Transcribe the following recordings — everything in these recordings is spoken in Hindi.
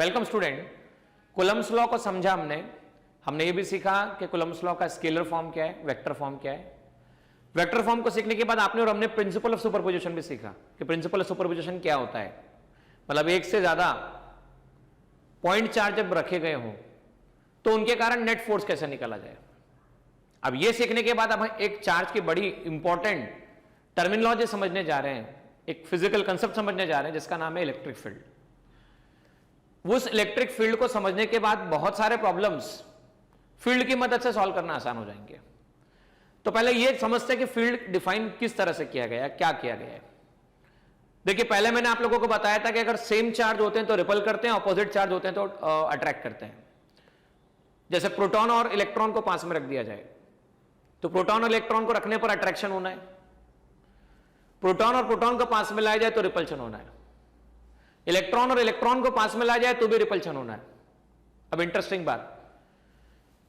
Welcome student. कूलम्ब्स लॉ को समझा हमने ये भी सीखा कि कूलम्ब्स लॉ का स्केलर फॉर्म क्या है, वेक्टर फॉर्म क्या है। वेक्टर फॉर्म को सीखने के बाद आपने और हमने प्रिंसिपल ऑफ सुपरपोजिशन भी सीखा कि प्रिंसिपल ऑफ सुपरपोजिशन क्या होता है। मतलब एक से ज्यादा पॉइंट चार्ज जब रखे गए हों तो उनके कारण नेट फोर्स कैसे निकाला जाए। अब ये सीखने के बाद अब हम एक चार्ज की बड़ी इंपॉर्टेंट टर्मिनोलॉजी समझने जा रहे हैं, एक फिजिकल कंसेप्ट समझने जा रहे हैं जिसका नाम है इलेक्ट्रिक फील्ड। उस इलेक्ट्रिक फील्ड को समझने के बाद बहुत सारे प्रॉब्लम्स फील्ड की मदद से सॉल्व करना आसान हो जाएंगे। तो पहले यह समझते हैं कि फील्ड डिफाइन किस तरह से किया गया है, क्या किया गया है। देखिए, पहले मैंने आप लोगों को बताया था कि अगर सेम चार्ज होते हैं तो रिपल करते हैं, ऑपोजिट चार्ज होते हैं तो अट्रैक्ट करते हैं। जैसे प्रोटॉन और इलेक्ट्रॉन को पास में रख दिया जाए तो प्रोटॉन और इलेक्ट्रॉन को रखने पर अट्रैक्शन होना है, प्रोटॉन और प्रोटॉन को पास में लाया जाए तो रिपल्शन होना है, इलेक्ट्रॉन और इलेक्ट्रॉन को पास में लाया जाए तो भी रिपल्शन होना है। अब इंटरेस्टिंग बात,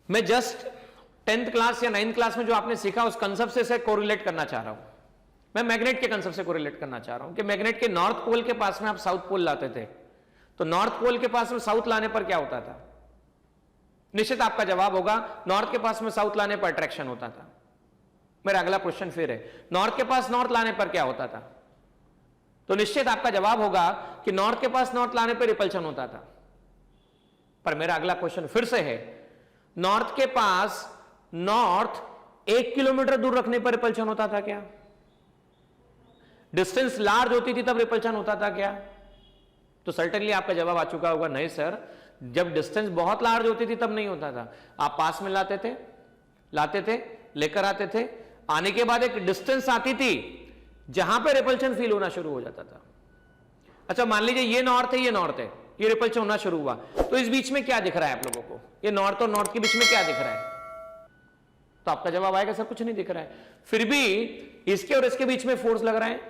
मैं जस्ट 10th क्लास या 9th क्लास में जो आपने सीखा उस कंसेप्ट से कोरिलेट करना चाह रहा हूं। मैं मैग्नेट के कंसेप्ट से कोरिलेट करना चाह रहा हूं कि मैग्नेट के नॉर्थ पोल के पास में आप साउथ पोल लाते थे तो नॉर्थ पोल के पास में साउथ लाने पर क्या होता था। निश्चित आपका जवाब होगा नॉर्थ के पास में साउथ लाने पर अट्रैक्शन होता था। मेरा अगला क्वेश्चन फिर है, नॉर्थ के पास नॉर्थ लाने पर क्या होता था। तो निश्चित आपका जवाब होगा कि नॉर्थ के पास नॉर्थ लाने पर रिपल्शन होता था। पर मेरा अगला क्वेश्चन फिर से है, नॉर्थ के पास नॉर्थ 1 किलोमीटर दूर रखने पर रिपल्शन होता था क्या। डिस्टेंस लार्ज होती थी तब रिपल्शन होता था क्या। तो सर्टेनली आपका जवाब आ चुका होगा, नहीं सर, जब डिस्टेंस बहुत लार्ज होती थी तब नहीं होता था। आप पास में लाते थे, लेकर आते थे, आने के बाद एक डिस्टेंस आती थी जहां पे रिपल्शन फील होना शुरू हो जाता था। अच्छा, मान लीजिए ये नॉर्थ है, ये नॉर्थ है, ये रिपल्शन होना शुरू हुआ तो इस बीच में क्या दिख रहा है आप लोगों को, ये नॉर्थ और नॉर्थ के बीच में क्या दिख रहा है। तो आपका जवाब आएगा सर कुछ नहीं दिख रहा है। फिर भी इसके और इसके बीच में फोर्स लग रहा है,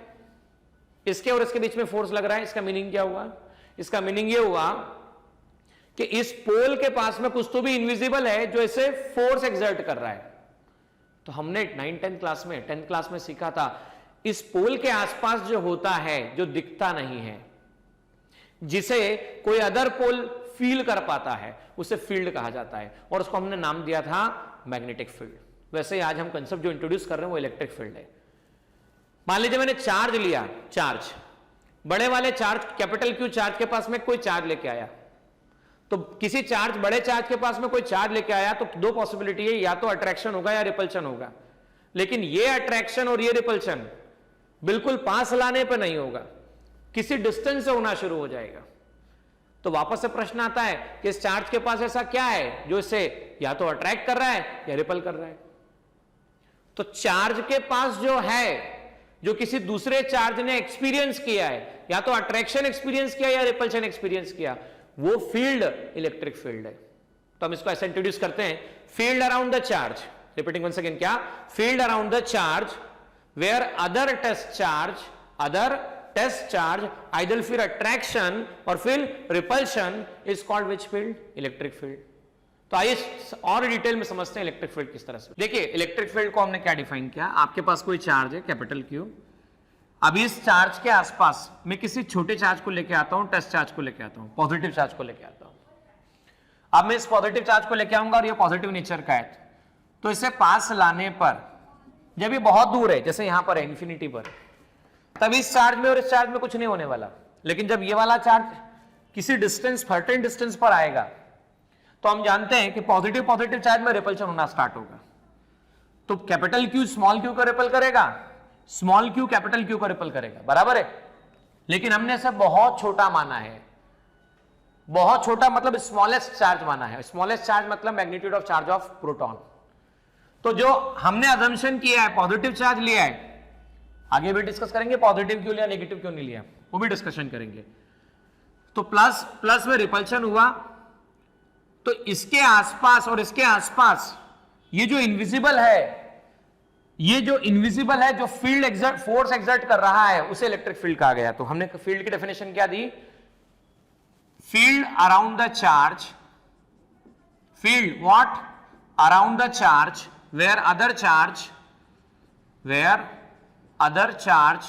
इसके और इसके बीच में फोर्स लग रहा है। इसका मीनिंग क्या हुआ, इसका मीनिंग ये हुआ कि इस पोल के पास में कुछ तो भी इनविजिबल है जो इसे फोर्स एक्सर्ट कर रहा है। तो हमने 9th-10th क्लास में 10th क्लास में सीखा था, इस पोल के आसपास जो होता है, जो दिखता नहीं है, जिसे कोई अदर पोल फील कर पाता है, उसे फील्ड कहा जाता है और उसको हमने नाम दिया था मैग्नेटिक फील्ड। वैसे आज हम कंसेप्ट जो इंट्रोड्यूस कर रहे हैं वो इलेक्ट्रिक फील्ड है। मान लीजिए मैंने चार्ज लिया, चार्ज बड़े वाले चार्ज, कैपिटल क्यू चार्ज के पास में कोई चार्ज लेके आया, तो किसी चार्ज, बड़े चार्ज के पास में कोई चार्ज लेके आया तो दो पॉसिबिलिटी है, या तो अट्रैक्शन होगा या रिपल्शन होगा। लेकिन ये अट्रैक्शन और ये रिपल्शन बिल्कुल पास लाने पर नहीं होगा, किसी डिस्टेंस से होना शुरू हो जाएगा। तो वापस से प्रश्न आता है कि इस चार्ज के पास ऐसा क्या है जो इसे या तो अट्रैक्ट कर रहा है या रिपल कर रहा है। तो चार्ज के पास जो है, जो किसी दूसरे चार्ज ने एक्सपीरियंस किया है, या तो अट्रैक्शन एक्सपीरियंस किया या रिपल्शन एक्सपीरियंस किया, वो फील्ड इलेक्ट्रिक फील्ड है। तो हम इसको ऐसे इंट्रोड्यूस करते हैं, field around the charge, repeating once again, क्या, field around the charge where other test charge either फिर अट्रैक्शन और फिर repulsion is called which field, electric field. तो आइए और डिटेल में समझते हैं इलेक्ट्रिक फील्ड किस तरह से। देखिए, इलेक्ट्रिक फील्ड को हमने क्या डिफाइन किया, आपके पास कोई चार्ज है कैपिटल क्यू, अभी इस चार्ज के आसपास मैं किसी छोटे चार्ज को लेके आता हूं, टेस्ट चार्ज को लेके आता हूं, पॉजिटिव चार्ज को लेके आता हूं। अब मैं इस पॉजिटिव चार्ज को लेके आऊंगा और ये पॉजिटिव नेचर का है, तो इसे पास लाने पर जब ये बहुत दूर है, जैसे यहां पर है इंफिनिटी पर, तब इस चार्ज में और इस चार्ज में कुछ नहीं होने वाला। लेकिन जब ये वाला चार्ज किसी डिस्टेंस, सर्टेन डिस्टेंस पर आएगा तो हम जानते हैं कि पॉजिटिव चार्ज में रिपल्शन होना स्टार्ट होगा। तो कैपिटल क्यू स्मॉल क्यू को रिपल करेगा, स्मॉल क्यू कैपिटल क्यू को रिपल करेगा, बराबर है। लेकिन हमने इसे बहुत छोटा माना है, बहुत छोटा मतलब स्मॉलेस्ट चार्ज माना है। स्मॉलेस्ट चार्ज मतलब magnitude of charge of proton. तो जो हमने अजम्पशन किया है, पॉजिटिव चार्ज लिया है, आगे भी डिस्कस करेंगे पॉजिटिव क्यों लिया, नेगेटिव क्यों नहीं लिया, वो भी डिस्कशन करेंगे। तो प्लस में रिपल्शन हुआ, तो इसके आसपास और इसके आसपास ये जो इनविजिबल है, जो फील्ड एक्सर्ट, फोर्स एक्सर्ट कर रहा है, उसे इलेक्ट्रिक फील्ड कहा गया। तो हमने फील्ड की डेफिनेशन क्या दी, field around the charge, field what, around the charge where other charge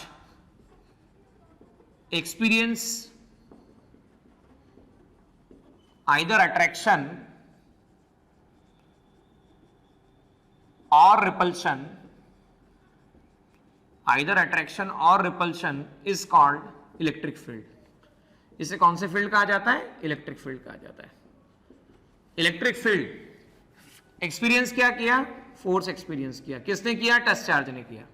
experience either attraction और रिपल्शन, आइदर अट्रैक्शन और repulsion is called electric field. इसे कौन से फील्ड कहा जाता है? इलेक्ट्रिक फील्ड कहा जाता है। इलेक्ट्रिक फील्ड एक्सपीरियंस क्या किया? फोर्स एक्सपीरियंस किया। किसने किया? टेस्ट चार्ज ने किया।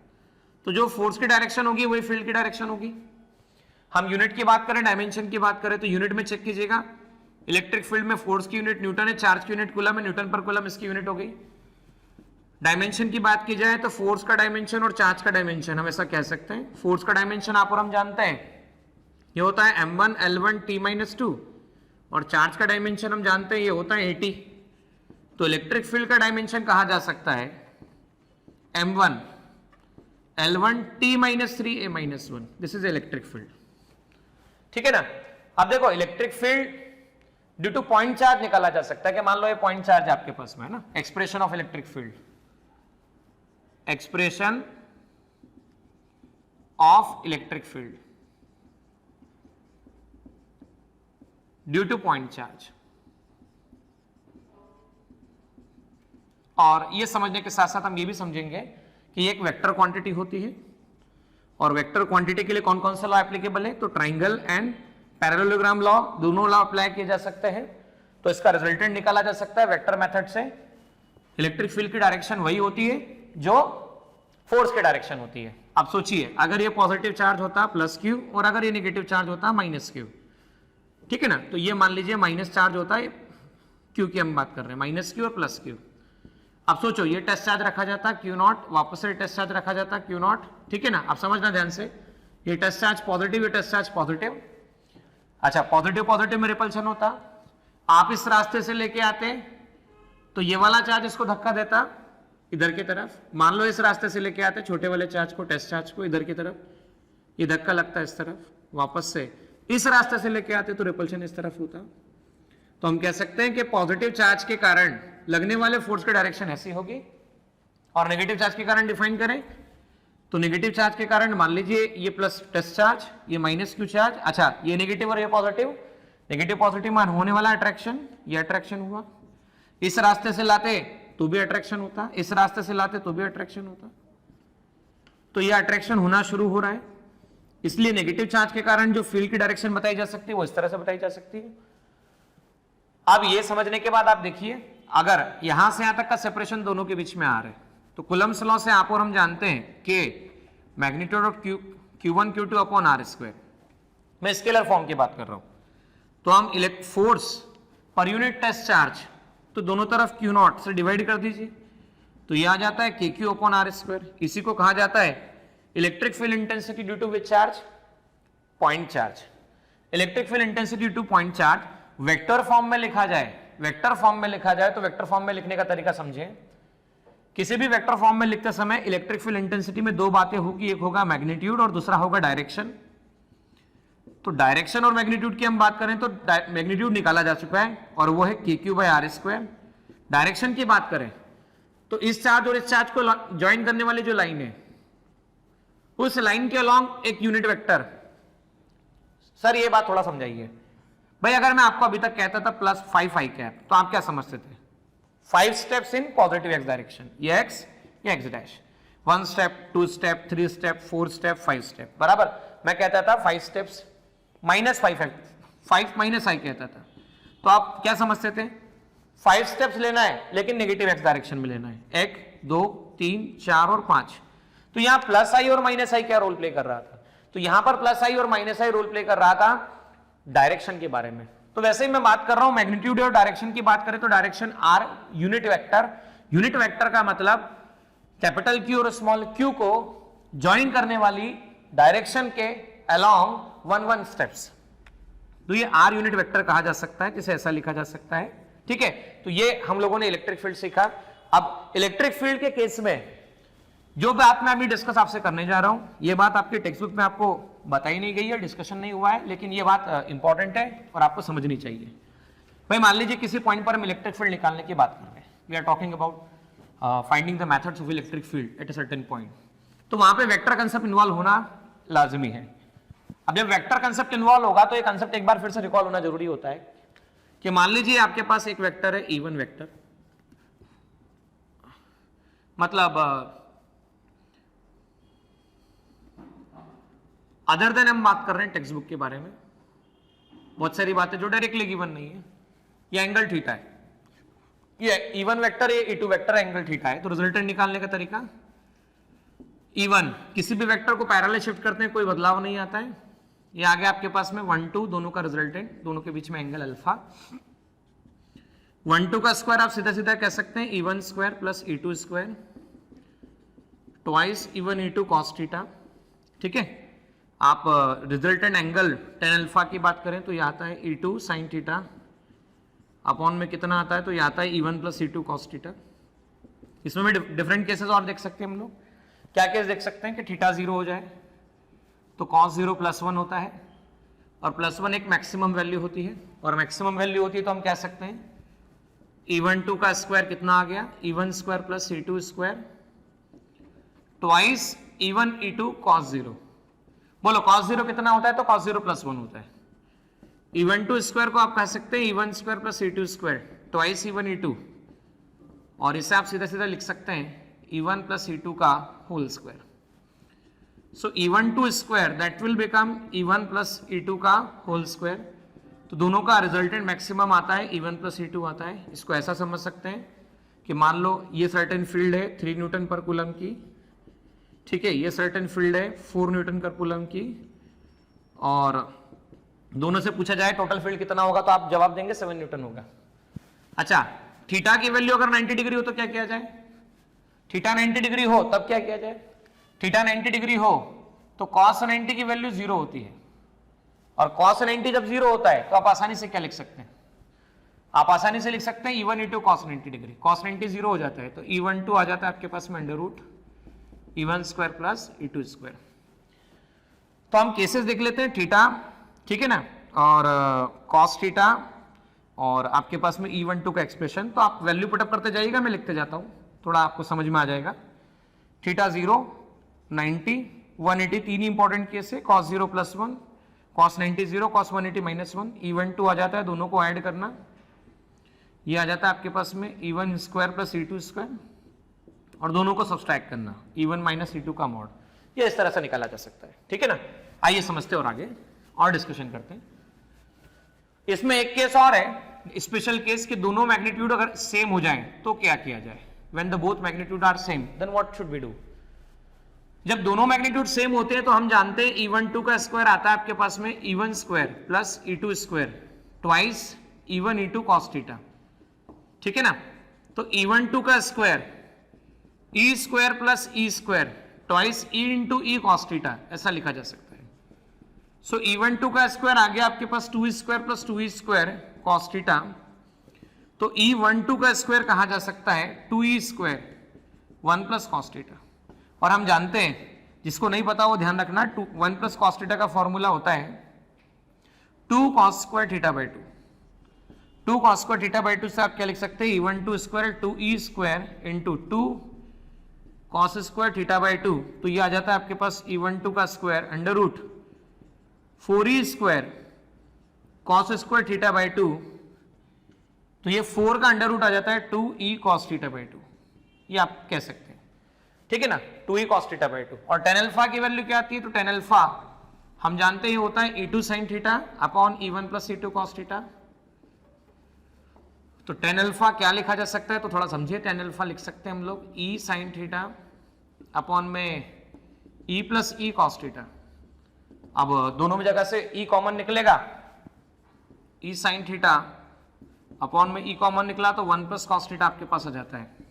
तो जो फोर्स की डायरेक्शन होगी वही फील्ड की डायरेक्शन होगी। हम यूनिट की बात करें, डायमेंशन की बात करें, तो यूनिट में चेक कीजिएगा। इलेक्ट्रिक फील्ड में फोर्स की यूनिट न्यूटन है, चार्ज की यूनिट कूलम है, न्यूटन पर कूलम इसकी यूनिट हो गई। डायमेंशन की बात की जाए तो फोर्स का डायमेंशन और चार्ज का डायमेंशन हम ऐसा कह सकते हैं। फोर्स का डायमेंशन आप और हम जानते हैं, ये होता है m1 L1 T-2, और चार्ज का डायमेंशन हम जानते हैं ये होता है AT। तो इलेक्ट्रिक फील्ड का डायमेंशन कहा जा सकता है m1 L1 T-3 A-1। This is electric field, ठीक है ना। अब देखो electric field due to point charge निकाला जा सकता है कि मान लो ये पॉइंट चार्ज आपके पास में है ना। Expression of electric field, expression of electric field due to point charge. और ये समझने के साथ साथ हम ये भी समझेंगे कि एक वेक्टर क्वांटिटी होती है, और वेक्टर क्वांटिटी के लिए कौन कौन सा लॉ एप्लीकेबल है? तो ट्राइंगल एंड पैरेललोग्राम लॉ, दोनों लॉ अप्लाई किए जा सकते हैं। तो इसका रिजल्टेंट निकाला जा सकता है वेक्टर मेथड से। इलेक्ट्रिक फील्ड की डायरेक्शन वही होती है जो फोर्स की डायरेक्शन होती है। अब सोचिए, अगर ये पॉजिटिव चार्ज होता प्लस क्यू, और अगर ये नेगेटिव चार्ज होता माइनस क्यू, ठीक है ना। तो ये मान लीजिए माइनस चार्ज होता है, क्यू की हम बात कर रहे हैं, माइनस क्यू और प्लस क्यू। अब सोचो ये टेस्ट चार्ज रखा जाता क्यू नॉट, वापस से टेस्ट चार्ज रखा जाता क्यू नॉट, ठीक है ना। अब समझना ध्यान से, ये टेस्ट चार्ज पॉजिटिव, ये टेस्ट चार्ज पॉजिटिव। अच्छा, पॉजिटिव पॉजिटिव में रिपल्शन होता, आप इस रास्ते से लेके आते तो ये वाला चार्ज इसको धक्का देता इधर की तरफ। मान लो इस रास्ते से लेके आते छोटे वाले चार्ज को, टेस्ट चार्ज को, इधर की तरफ, ये धक्का लगता है इस तरफ। वापस से इस रास्ते से लेके आते तो रिपल्शन इस तरफ होता। तो हम कह सकते हैं कि पॉजिटिव चार्ज के कारण लगने वाले फोर्स की डायरेक्शन ऐसी होगी, और नेगेटिव चार्ज के कारण डिफाइन करें तो नेगेटिव चार्ज के कारण मान लीजिए ये प्लस टेस्ट चार्ज, ये माइनस क्यू चार्ज। अच्छा, ये नेगेटिव और ये पॉजिटिव, नेगेटिव पॉजिटिव मान होने वाला अट्रैक्शन, ये अट्रैक्शन हुआ। इस रास्ते से लाते तो भी अट्रैक्शन होता, इस रास्ते से लाते तो भी अट्रैक्शन होता। तो ये अट्रैक्शन होना शुरू हो रहा है, इसलिए नेगेटिव चार्ज के कारण जो फील्ड की डायरेक्शन बताई जा सकती है वो इस तरह से बताई जा सकती है। अब ये समझने के बाद आप देखिए, अगर यहां से यहां तक का सेपरेशन दोनों के बीच में आ रहा है तो कूलम्स लॉ से आप और हम जानते हैं कि magnitude of Q1 Q2 upon R square, मैं स्केलर फॉर्म की बात कर रहा हूं। तो हम electric force per unit test charge तो दोनों तरफ Q नॉट से डिवाइड कर दीजिए, तो ये आ जाता है KQ अपॉन R स्क्वायर। इसी को कहा जाता है electric field intensity due to which charge? Point charge. Electric field intensity due to point charge vector form में लिखा जाए, वेक्टर फॉर्म में लिखा जाए तो वेक्टर फॉर्म में लिखने का तरीका समझें। किसी भी वेक्टर फॉर्म में लिखते समय इलेक्ट्रिक फील्ड इंटेंसिटी में दो बातें होगी, एक होगा मैग्नीट्यूड और दूसरा होगा डायरेक्शन। तो डायरेक्शन और मैग्नीट्यूड की हम बात करें तो मैग्नीट्यूड निकाला जा चुका है और वो है KQ by R square. Direction की बात करें तो इस चार्ज और इस चार्ज को ज्वाइन करने वाली जो लाइन है उस लाइन के अलॉन्ग एक यूनिट वेक्टर। सर ये बात थोड़ा समझाइए भाई, अगर मैं आपको अभी तक कहता था प्लस 5 i कैप तो आप क्या समझते थे? 5 steps in positive x direction, ये x ये x dash, 1 step 2 step 3 step 4 step 5 step, बराबर। मैं कहता था 5 स्टेप्स माइनस 5 माइनस i कहता था। तो आप क्या समझते थे? 5 स्टेप्स लेना है लेकिन नेगेटिव एक्स डायरेक्शन में लेना है, 1 2 3 4 और 5। तो यहां प्लस i और माइनस i क्या रोल प्ले कर रहा था? तो यहां पर प्लस i और माइनस i रोल प्ले कर रहा था डायरेक्शन के बारे में। तो वैसे ही मैं बात कर रहा हूं मैग्नीट्यूड और डायरेक्शन की बात करें तो direction R unit vector. Unit vector का मतलब कैपिटल Q और स्मॉल q को ज्वाइन करने वाली डायरेक्शन के अलोंग 1 स्टेप्स। तो ये R यूनिट वेक्टर कहा जा सकता है, जिसे ऐसा लिखा जा सकता है, ठीक है। तो ये हम लोगों ने इलेक्ट्रिक फील्ड सीखा। अब इलेक्ट्रिक फील्ड के केस में जो बात मैं अभी डिस्कस आपसे करने जा रहा हूं, ये बात आपके टेक्स्ट बुक में आपको बताई नहीं गई है, डिस्कशन नहीं हुआ है, लेकिन ये बात इंपॉर्टेंट है और आपको समझनी चाहिए। भाई मान लीजिए किसी पॉइंट पर हम इलेक्ट्रिक फील्ड निकालने की बात कर रहे हैं, we are talking about finding the methods of electric field at a certain point. तो वहां पे वेक्टर कंसेप्ट इन्वॉल्व होना लाजमी है। अब जब वेक्टर कंसेप्ट इन्वॉल्व होगा तो ये कंसेप्ट एक बार फिर से रिकॉल होना जरूरी होता है कि मान लीजिए आपके पास एक वेक्टर है इवन वेक्टर, मतलब अदर देन हम बात कर रहे हैं टेक्स्ट बुक के बारे में, बहुत सारी बातें जो डायरेक्टली गिवन नहीं है। ये एंगल थीटा है, ये इवन वेक्टर, ये E2 वेक्टर एंगल थीटा है। तो रिजल्टेंट निकालने का तरीका, इवन किसी भी वेक्टर को पैरेलल शिफ्ट करते हैं कोई बदलाव नहीं आता है। ये आ गया आपके पास में 1 2 दोनों का रिजल्टेंट, दोनों के बीच में एंगल अल्फा। 1 2 का स्क्वायर आप सीधा सीधा कह सकते हैं E1 square plus E2 square twice E1 E2 cos theta. ठीक है, आप रिजल्टेंट एंगल tan अल्फा की बात करें तो ये आता है E2 sin थीटा अपॉन में कितना आता है, तो ये आता है E1 plus E2 cos theta. इसमें भी डिफरेंट केसेस और देख सकते हैं हम लोग। क्या केस देख सकते हैं कि थीटा 0 हो जाए तो cos 0 +1 होता है, और +1 एक मैक्सिमम वैल्यू होती है, और मैक्सिमम वैल्यू होती है तो हम कह सकते हैं E1 2 का स्क्वायर कितना आ गया, E1 square plus E2 square twice E1 E2 cos 0। बोलो cos 0 कितना होता है, तो cos 0 +1 होता है। E1 2 स्क्वायर को आप कह सकते हैं E1 square plus E2 square twice E1 E2, और इसे आप सीधा सीधा लिख सकते हैं E1 प्लस E2 का whole square. So E1 2 square that will become E1 plus E2 का होल स्क्वायर। तो दोनों का रिजल्टेंट मैक्सिमम आता है, E1 प्लस E2 आता है। इसको ऐसा समझ सकते हैं कि मान लो ये सर्टेन फील्ड है 3 न्यूटन पर कूलम की, ठीक है, ये सर्टेन फील्ड है 4 न्यूटन पर कूलम की, और दोनों से पूछा जाए टोटल फील्ड कितना होगा तो आप जवाब देंगे 7 न्यूटन होगा। अच्छा, थीटा की वैल्यू अगर 90 डिग्री हो तो क्या किया जाए, थीटा 90 डिग्री हो तब क्या किया जाए, थीटा 90 डिग्री हो तो cos 90 की वैल्यू 0 होती है, और cos 90 जब 0 होता है तो आप आसानी से क्या लिख सकते हैं, आप आसानी से लिख सकते हैं E1 E2 cos 90 degree. cos 90 0 हो जाता है तो E1 2 आ जाता है आपके पास में under root E1 square plus E2 square. तो हम केसेस देख लेते हैं थीटा, ठीक है ना, और cos थीटा, और आपके पास में E1 2 का एक्सप्रेशन। तो आप वैल्यू पुटअप करते जाइएगा, मैं लिखते जाता हूँ, थोड़ा आपको समझ में आ जाएगा। थीटा 0 90 180 तीन इंपॉर्टेंट केस है, cos 0 +1 cos 90 0 cos 180 -1 E1 2 आ जाता है, दोनों को ऐड करना, ये आ जाता है आपके पास में E1 square plus E2 square, और दोनों को सब्सट्रैक्ट करना E1 माइनस E2 का मॉड। ये इस तरह से निकाला जा सकता है, ठीक है ना। आइए समझते और आगे और डिस्कशन करते हैं। इसमें एक केस और है, स्पेशल केस, कि दोनों मैग्नीट्यूड अगर सेम हो जाएं तो क्या किया जाए। When the both magnitude are same then what should we do. जब दोनों मैग्नीट्यूड सेम होते हैं तो हम जानते हैं E1 2 का स्क्वायर आता है आपके पास में E1 square plus E2 square twice E1 E2 cos theta, ठीक है ना। तो E1 2 का square E square plus E square twice E into E cos theta, ऐसा लिखा जा सकता है। सो E1 2 का स्क्वायर आ गया आपके पास 2E square plus 2E square cos theta. तो E1 2 का स्क्वायर कहा जा सकता है 2E square 1 plus cos theta, और हम जानते हैं, जिसको नहीं पता वो ध्यान रखना, 1 प्लस cos थीटा का फॉर्मूला होता है 2 cos square theta by 2 cos square theta by 2 से आप क्या लिख सकते हैं E1 2 square 2E square into 2 cos square theta by 2। तो ये आ जाता है आपके पास E1 2 का square under root 4E square cos square theta by 2। तो ये 4 का अंडर रूट आ जाता है 2E cos थीटा बाई 2, ये आप कह सकते हैं, ठीक है ना, 2E cos थीटा बाई 2। और tan अल्फा की वैल्यू क्या आती है, तो tan अल्फा हम जानते हैं होता है E2 sin theta upon E1 plus E2 cos theta. तो tan अल्फा क्या लिखा जा सकता है, तो थोड़ा समझिए, tan अल्फा लिख सकते हैं हम लोग E sin थीटा अपॉन में E plus E cos theta. अब दोनों में जगह से E कॉमन निकलेगा, E sin थीटा अपॉन में E कॉमन निकला तो 1 प्लस cos थीटा आपके पास आ जाता है।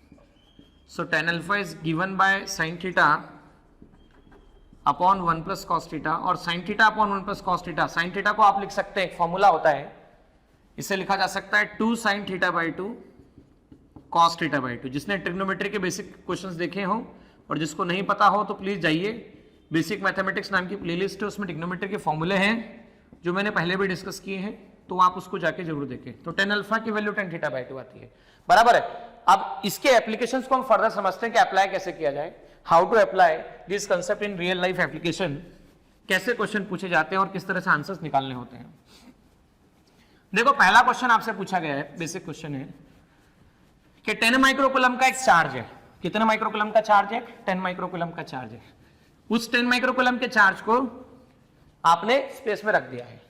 सो tan alpha is given by sin theta upon 1 plus cos theta, और sin theta upon 1 plus cos theta. sin theta को आप लिख सकते हैं, एक फॉर्मूला होता है, इसे लिखा जा सकता है 2 sin theta by 2 cos theta by 2। जिसने ट्रिग्नोमेट्री के बेसिक क्वेश्चंस देखे हो और जिसको नहीं पता हो तो प्लीज जाइए, बेसिक मैथमेटिक्स नाम की प्लेलिस्ट है, उसमें ट्रिग्नोमेट्री के फॉर्मूले हैं जो मैंने पहले भी डिस्कस किए हैं, तो आप उसको जाके जरूर देखें। तो tan अल्फा की वैल्यू tan थीटा बाई 2 आती है, बराबर है। अब इसके एप्लीकेशंस को हम फर्दर समझते हैं कि अप्लाई कैसे किया जाए, how to apply this concept in real life application, कैसे क्वेश्चन पूछे जाते हैं और किस तरह से आंसर्स निकालने होते हैं। देखो पहला क्वेश्चन आपसे पूछा गया है, बेसिक क्वेश्चन है कि 10 माइक्रोकूलम का एक चार्ज है। कितने माइक्रोकूलम का चार्ज है? 10 माइक्रोकूलम का चार्ज है। उस 10 माइक्रोकूलम के चार्ज को आपने स्पेस में रख दिया है।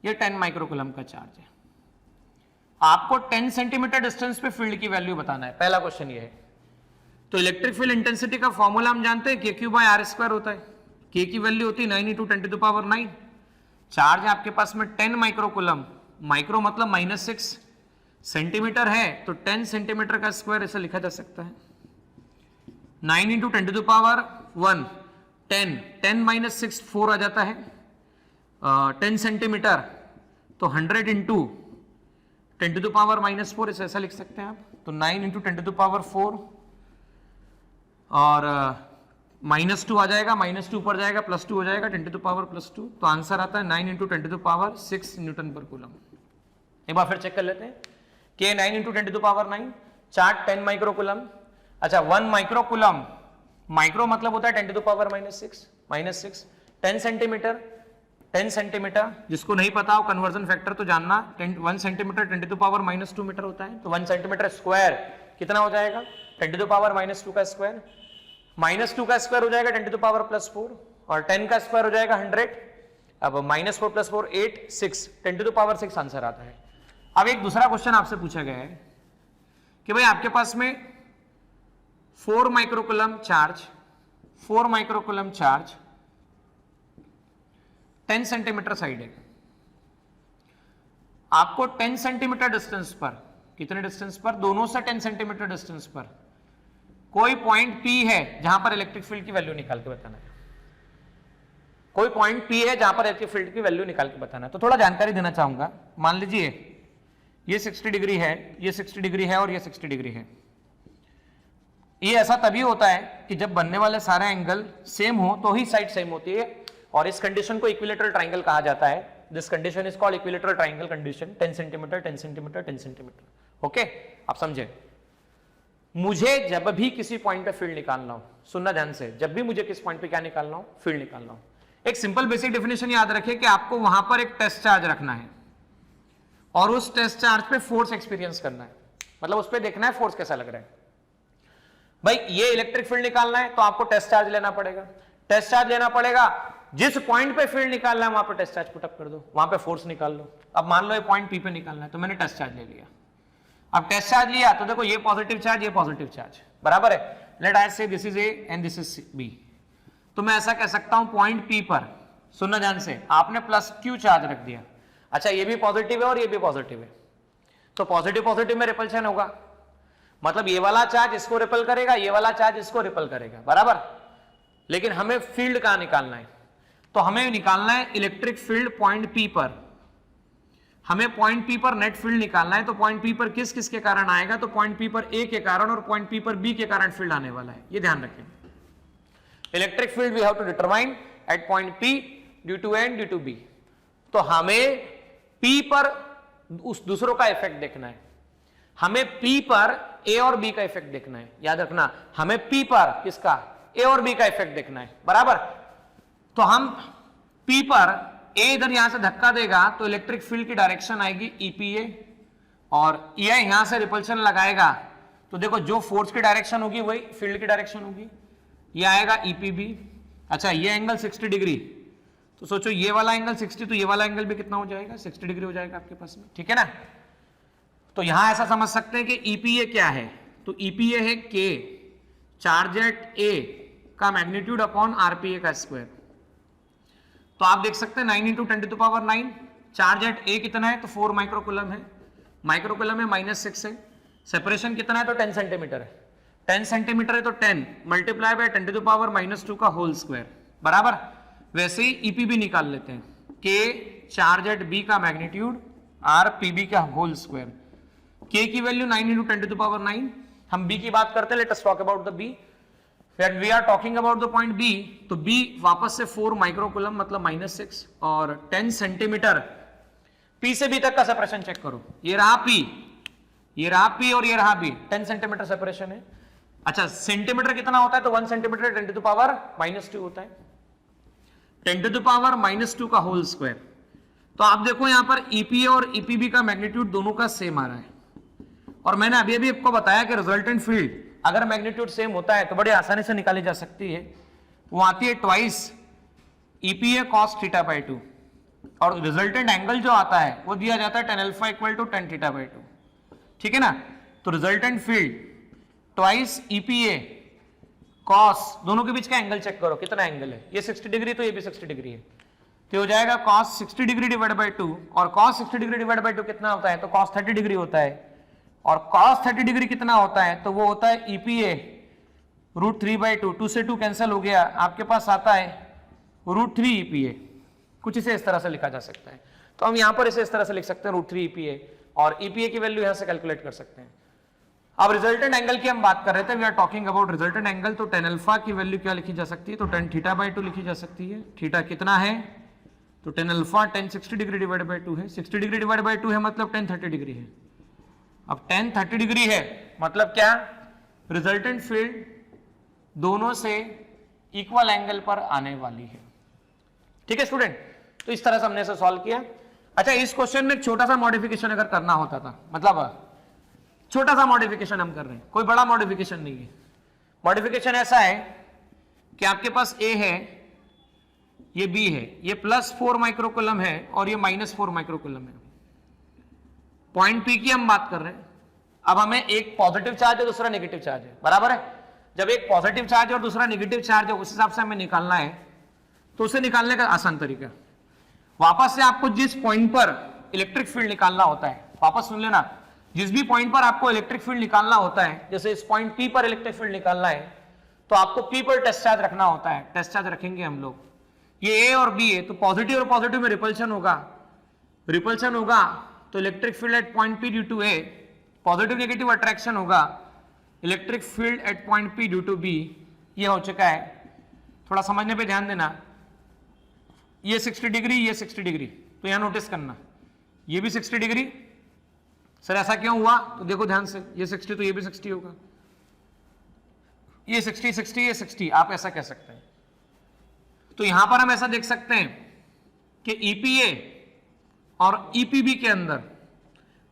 ये 10 माइक्रोकूलम का चार्ज है। आपको 10 सेंटीमीटर डिस्टेंस पे फील्ड की वैल्यू बताना है। पहला क्वेश्चन ये है। तो इलेक्ट्रिक फील्ड इंटेंसिटी का फॉर्मूला हम जानते हैं, KQ/R² होता है। K की वैल्यू होती है 9 × 10⁹। चार्ज है आपके पास में 10 माइक्रोकूलम, माइक्रो मतलब -6 सेंटीमीटर है, तो 10 सेंटीमीटर का स्क्वायर ऐसा लिखा जा सकता है। 9 × 10⁻1 10 10 - 6 4 आ जाता है। 10 सेंटीमीटर तो 100 × 10⁻⁻4 ऐसा लिख सकते हैं आप। तो 9 × 10⁻4 और -2 आ जाएगा, -2 ऊपर जाएगा, +2 हो जाएगा, 10⁻+2। तो आंसर आता है 9 × 10⁻6 न्यूटन पर कूलम। एक बार फिर चेक कर लेते हैं कि 9 × 10⁻9 चार्ज 10 माइक्रोकूलम। अच्छा 1 माइक्रोकूलम, माइक्रो मतलब होता है 10⁻6 10 सेंटीमीटर 10 सेंटीमीटर। जिसको नहीं पता हो कन्वर्जन फैक्टर तो जानना, 1 सेंटीमीटर 10⁻2 मीटर होता है। तो 1 सेंटीमीटर स्क्वायर कितना हो जाएगा? 10⁻2 का स्क्वायर, -2 का स्क्वायर हो जाएगा 10⁻+4 और 10 का स्क्वायर हो जाएगा 100। अब -4 + 4 8 6 10⁻6 आंसर आता है। अब एक दूसरा क्वेश्चन आपसे पूछा गया है कि भाई आपके पास में 4 माइक्रोकूलम चार्ज 10 सेंटीमीटर साइड है। आपको 10 सेंटीमीटर डिस्टेंस पर, कितने डिस्टेंस पर? दोनों से 10 सेंटीमीटर डिस्टेंस पर कोई पॉइंट P है जहां पर इलेक्ट्रिक फील्ड की वैल्यू निकाल के बताना है। कोई पॉइंट P है जहां पर इलेक्ट्रिक फील्ड की वैल्यू निकाल के बताना है। तो थोड़ा जानकारी देना चाहूंगा। मान लीजिए ये 60 डिग्री है, ये 60 डिग्री है और ये 60 डिग्री है। ये ऐसा तभी होता है कि जब बनने वाले सारे एंगल सेम हो तो ही साइड सेम होती है, और इस कंडीशन को इक्विलेटरल ट्राइंगल कहा जाता है। This condition is called equilateral triangle condition. 10 centimetre 10 centimetre 10 centimetre. Okay, आप समझे? मुझे जब भी किसी पॉइंट पे फील्ड निकालना हो, सुनना ध्यान से, जब भी मुझे किस पॉइंट पे क्या निकालना हो, फील्ड निकालना हो, एक सिंपल बेसिक डेफिनेशन याद रखिए कि आपको वहां पर एक टेस्ट चार्ज रखना है और उस टेस्ट चार्ज पे फोर्स एक्सपीरियंस करना है। मतलब उस पे देखना है फोर्स कैसा लग रहा है। भाई ये इलेक्ट्रिक फील्ड निकालना है तो आपको टेस्ट चार्ज लेना पड़ेगा। टेस्ट चार्ज लेना पड़ेगा, जिस पॉइंट पे फील्ड निकालना है वहां पे टेस्ट चार्ज पुटअप कर दो, वहां पे फोर्स निकाल लो। अब मान लो ये पॉइंट P पे निकालना है तो मैंने टेस्ट चार्ज ले लिया। अब टेस्ट चार्ज लिया तो देखो ये पॉजिटिव चार्ज, ये पॉजिटिव चार्ज, बराबर है। लेट आई से this is A and this is B। तो मैं ऐसा कह सकता हूं पॉइंट P पर, सुनना ध्यान से, आपने +Q चार्ज रख दिया। अच्छा ये भी पॉजिटिव है और ये भी पॉजिटिव है, तो पॉजिटिव पॉजिटिव में रिपल्शन होगा। मतलब ये वाला चार्ज इसको रिपल करेगा, ये वाला चार्ज इसको रिपल करेगा, बराबर। लेकिन हमें फील्ड कहां निकालना है? तो हमें निकालना है इलेक्ट्रिक फील्ड पॉइंट P पर। हमें पॉइंट P पर नेट फील्ड निकालना है। तो पॉइंट P पर किस किस के कारण आएगा? तो पॉइंट P पर A के कारण और पॉइंट P पर B के कारण फील्ड आने वाला है, ये ध्यान रखें। Electric field we have to determine at point P due to A due to B। तो हमें P पर उस दूसरों का इफेक्ट देखना है, हमें P पर A और B का इफेक्ट देखना है। याद रखना, हमें P पर किसका? A और B का इफेक्ट देखना है, बराबर। तो हम P पर A इधर यहां से धक्का देगा तो इलेक्ट्रिक फील्ड की डायरेक्शन आएगी EPA, और यह यहां से रिपल्शन लगाएगा तो देखो जो फोर्स की डायरेक्शन होगी वही फील्ड की डायरेक्शन होगी, ये आएगा EPB। अच्छा ये एंगल 60 डिग्री, तो सोचो ये वाला एंगल 60, तो ये वाला एंगल भी कितना हो जाएगा? 60 डिग्री हो जाएगा आपके पास में, ठीक है ना। तो यहां ऐसा समझ सकते हैं कि EPA क्या है? तो EPA है K, चार्ज एट A का मैग्नीट्यूड अपॉन RPA का स्क्वायर। तो आप देख सकते हैं 9 × 10⁹ चार्ज एट A कितना है? तो 4 माइक्रोकूलम है। माइक्रोकूलम में -6 है। सेपरेशन कितना है? तो 10 सेंटीमीटर है। 10 सेंटीमीटर है तो 10 मल्टीप्लाई बाय 10⁻2 का होल स्क्वायर, बराबर। वैसे ही EPB निकाल लेते हैं, K चार्ज एट B का मैग्नीट्यूड RPB का होल स्क्वायर। K की वैल्यू 9 × 10⁹। हम B की बात करते हैं, let us talk about the B। When we are talking about the point B, तो B वापस से 4 माइक्रोकूलम मतलब -6 और 10 सेंटीमीटर। P से B तक का सेपरेशन चेक करो, ये रहा P, ये रहा P और ये रहा B, 10 सेंटीमीटर सेपरेशन है। अच्छा सेंटीमीटर कितना होता है? तो 1 सेंटीमीटर 10⁻2 होता है, 10⁻2 का होल स्क्वायर। तो आप देखो यहां पर ईपीए और ईपीबी का मैग्नीट्यूड दोनों का सेम आ रहा है, और मैंने अभी अभी आपको बताया कि रिजल्टेंट फील्ड अगर मैग्नीट्यूड सेम होता है तो बड़े आसानी से निकाली जा सकती है। वो आती है twice EPA cos theta by 2, और रिजल्टेंट एंगल जो आता है वो दिया जाता है tan alpha equal to tan theta by 2, ठीक है ना। तो resultant field twice EPA cos, दोनों के बीच का एंगल चेक करो कितना एंगल है, ये 60 डिग्री तो ये भी 60 डिग्री है, तो हो जाएगा cos 60 डिग्री डिवाइड बाई 2, और cos 60 डिग्री डिवाइड बाई 2 कितना होता है, तो cos 30 डिग्री होता है, और cos 30 डिग्री कितना होता है, तो वो होता है ईपीए रूट 3 बाई 2, 2 से 2 कैंसिल हो गया, आपके पास आता है रूट 3 ईपीए, कुछ इसे इस तरह से लिखा जा सकता है। तो हम यहां पर इसे इस तरह से लिख सकते हैं रूट 3 ईपीए, और ईपीए की वैल्यू यहां से कैलकुलेट कर सकते हैं। अब रिजल्टेंट एंगल की हम बात कर रहे थे, we are talking about resultant angle, तो tan अल्फा की वैल्यू क्या लिखी जा सकती है, तो tan थीटा बाई 2 लिखी जा सकती है। थीटा कितना है, तो tan alpha tan 60 degree divide by 2 है, 60 डिग्री डिवाइड बाई 2 है मतलब tan 30 डिग्री है। अब tan 30 डिग्री है मतलब क्या, रिजल्टेंट फील्ड दोनों से इक्वल एंगल पर आने वाली है, ठीक है स्टूडेंट। तो इस तरह से हमने इसे सॉल्व किया। अच्छा, इस क्वेश्चन में एक छोटा सा मॉडिफिकेशन अगर करना होता था, मतलब छोटा सा मॉडिफिकेशन हम कर रहे हैं, कोई बड़ा मॉडिफिकेशन नहीं है। मॉडिफिकेशन ऐसा है कि आपके पास ए है, ये बी है, ये +4 माइक्रोकूलम है और ये -4 माइक्रोकूलम है। पॉइंट पी की हम बात कर रहे हैं। अब हमें एक पॉजिटिव चार्ज है, दूसरा नेगेटिव चार्ज है, बराबर है। जब एक पॉजिटिव चार्ज और दूसरा नेगेटिव चार्ज है, उस हिसाब से हमें निकालना है, तो उसे निकालने का आसान तरीका, वापस से आपको जिस पॉइंट पर इलेक्ट्रिक फील्ड निकालना होता है, वापस सुन लेना, जिस भी पॉइंट पर आपको इलेक्ट्रिक फील्ड निकालना होता है, जैसे इस पॉइंट पी पर इलेक्ट्रिक फील्ड निकालना है, तो आपको पी पर टेस्ट चार्ज रखना होता है। टेस्ट चार्ज रखेंगे हम लोग, ये ए और बी है, तो पॉजिटिव और पॉजिटिव में रिपल्शन होगा, रिपल्शन होगा तो electric field at point P due to A, positive negative attraction होगा, electric field at point P due to B. ये हो चुका है, थोड़ा समझने पे ध्यान देना, ये 60 डिग्री, ये 60 डिग्री, तो यहां नोटिस करना, ये भी 60 डिग्री। सर ऐसा क्यों हुआ, तो देखो ध्यान से, ये 60 तो ये भी 60 होगा, ये 60 60 ये 60, आप ऐसा कह सकते हैं। तो यहां पर हम ऐसा देख सकते हैं कि ईपीए और ईपीबी के अंदर,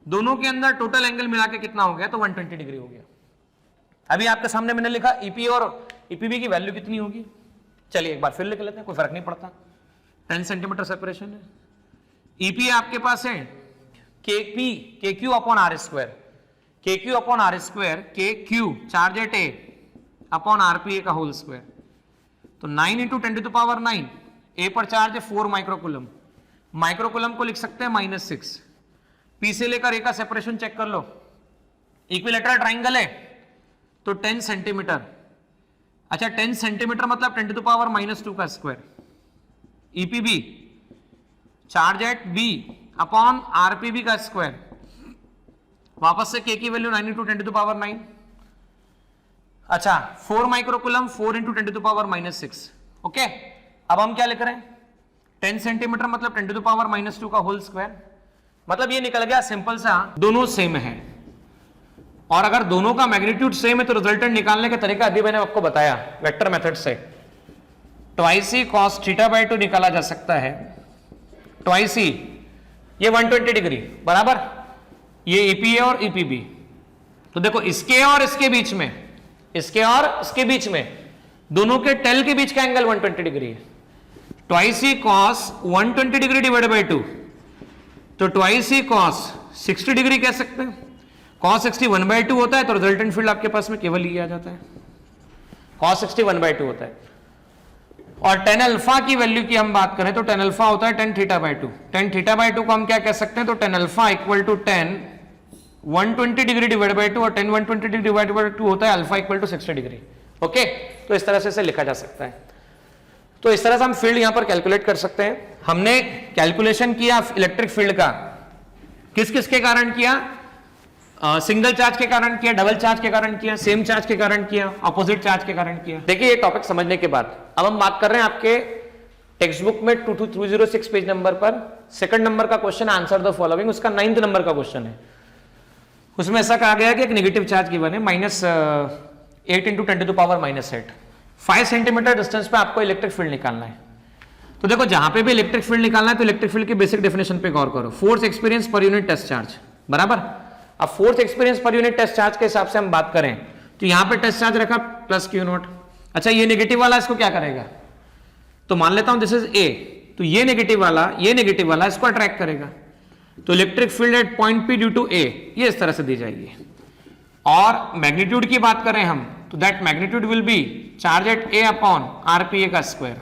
दोनों के अंदर टोटल एंगल मिला के कितना हो गया, तो 120 डिग्री हो गया। अभी आपके सामने मैंने लिखा ईपीए और ईपीबी की वैल्यू कितनी होगी, चलिए एक बार फिर लिख लेते हैं, कोई फर्क नहीं पड़ता, 10 सेंटीमीटर सेपरेशन है। ईपीए आपके पास है के क्यू अपॉन आर स्क्वायर, के क्यू अपॉन आर स्क्वायर, के Q charge at A upon RPA का होल स्क्वायर, तो 9 इंटू 10⁻⁹, ए पर चार्ज है 4 माइक्रोकूलम, माइक्रोकूलम को लिख सकते हैं -6। पी से लेकर ए का सेपरेशन चेक कर लो, इक्विलेटरल ट्राइंगल है तो 10 सेंटीमीटर, अच्छा 10 सेंटीमीटर मतलब 10⁻⁻² का square. EPB charge at B upon RPB का स्क्वायर, वापस से के की वैल्यू 9 इंटू 10⁻⁹, अच्छा 4 माइक्रोकूलम 4 इंटू 10⁻⁻6, ओके। अब हम क्या लिख रहे हैं, 10 सेंटीमीटर मतलब 10⁻⁻² का होल स्क्वायर, मतलब ये निकल गया सिंपल सा, दोनों सेम है, और अगर दोनों का मैग्नीट्यूड सेम है तो रिजल्टेंट निकालने का तरीका अभी मैंने आपको बताया वेक्टर मेथड से, twice E cos theta by 2 निकाला जा सकता है, ट्वाइस ई, ये 120 डिग्री बराबर, ये ईपीए और ईपीबी, तो देखो इसके और इसके बीच में, इसके और इसके बीच में, दोनों के टेल के बीच का एंगल 120 डिग्री है, twice E cos 120 degree divide by 2, तो ट्वाइस ई कॉस 60 डिग्री कह सकते हैं, cos 60 1/2 होता है, तो रिजल्टेंट फील्ड आपके पास में केवल ये आ जाता है, cos 60 1/2 होता है। और tan अल्फा की वैल्यू की हम बात करें तो tan अल्फा होता है tan theta by 2, tan theta by 2 को हम क्या कह सकते हैं, तो tan alpha equal to tan 120 degree divide by 2, और tan 120 डिग्री डिवाइड बाई 2 होता है alpha equal to 60 degree, okay. तो इस तरह से इसे लिखा जा सकता है। तो इस तरह से हम फील्ड यहां पर कैलकुलेट कर सकते हैं। हमने कैलकुलेशन किया इलेक्ट्रिक फील्ड का, किस किस के कारण किया, सिंगल चार्ज के कारण किया, डबल चार्ज के कारण किया, सेम चार्ज के कारण किया, अपोजिट चार्ज के कारण किया। देखिए ये टॉपिक समझने के बाद अब हम बात कर रहे हैं आपके टेक्स्ट बुक में 22306 पेज नंबर पर सेकंड नंबर का क्वेश्चन, आंसर द फॉलोइंग, उसका 9th नंबर का क्वेश्चन है। उसमें ऐसा कहा गया कि एक नेगेटिव चार्ज गिवन है -8 इंटू 10⁻⁻8, 5 सेंटीमीटर डिस्टेंस पे आपको इलेक्ट्रिक फील्ड निकालना है। तो देखो जहां पे भी इलेक्ट्रिक फील्ड निकालना है तो इलेक्ट्रिक फील्ड की बेसिक डेफिनेशन पे गौर करो, force experience per unit test charge, बराबर। अब force experience per unit test charge के हिसाब से हम बात करें तो यहां पे टेस्ट चार्ज रखा प्लस क्यू नॉट। अच्छा ये नेगेटिव वाला इसको क्या करेगा, तो मान लेता हूं दिस इज ए, तो ये नेगेटिव वाला इसको अट्रैक्ट करेगा, तो electric field at point P due to A ये इस तरह से दी जाएगी। और मैग्नीट्यूड की बात करें हम तो that magnitude will be charge at A upon R P A का स्क्वायर।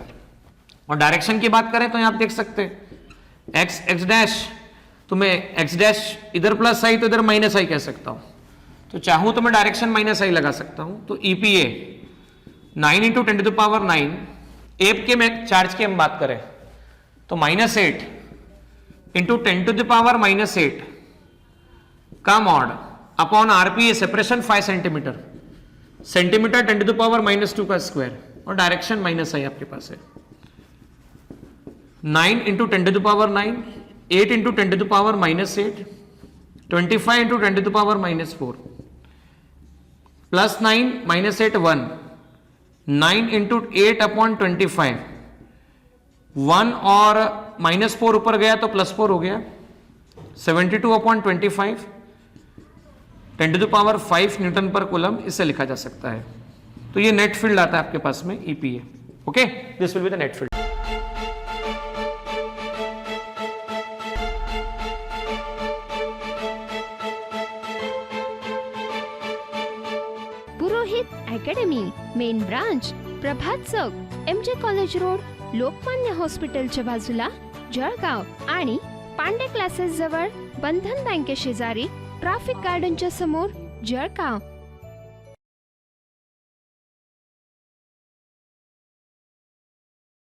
और डायरेक्शन की बात करें तो यहां आप देख सकते हैं एक्स डैश, तो मैं एक्स डैश इधर प्लस आई तो इधर माइनस आई कह सकता हूं, तो चाहूं तो मैं डायरेक्शन माइनस आई लगा सकता हूं। तो ईपीए 9 इंटू 10 टू पावर 9, एप के में चार्ज की हम बात करें तो -8 इंटू 10 टू द पावर -8 का mod upon RPA separation 5 centimetre 10 to power -2 का स्क्वायर, और डायरेक्शन माइनस आई आपके पास है 9 into 10 to the power 9, 8 into 10 to the power -8, 25 into 10 to the power -4, plus 9 -8 1, 9 into 8 upon 25, 1 और -4 ऊपर गया तो +4 हो गया, 72 upon 25, 10 to the power 5 newton per coulomb, इससे लिखा जा सकता है। तो ये नेट फील्ड आता है आपके पास में EPA. Okay, this will be the net field. Purohit academy, main branch Prabhat Chowk, MJ college road, Lokmanya हॉस्पिटलच्या बाजूला, जळगाव, आणि पांडे क्लासेस जवळ, बंधन बँके शेजारी, ट्रॅफिक गार्डनच्या समोर, जळगाव।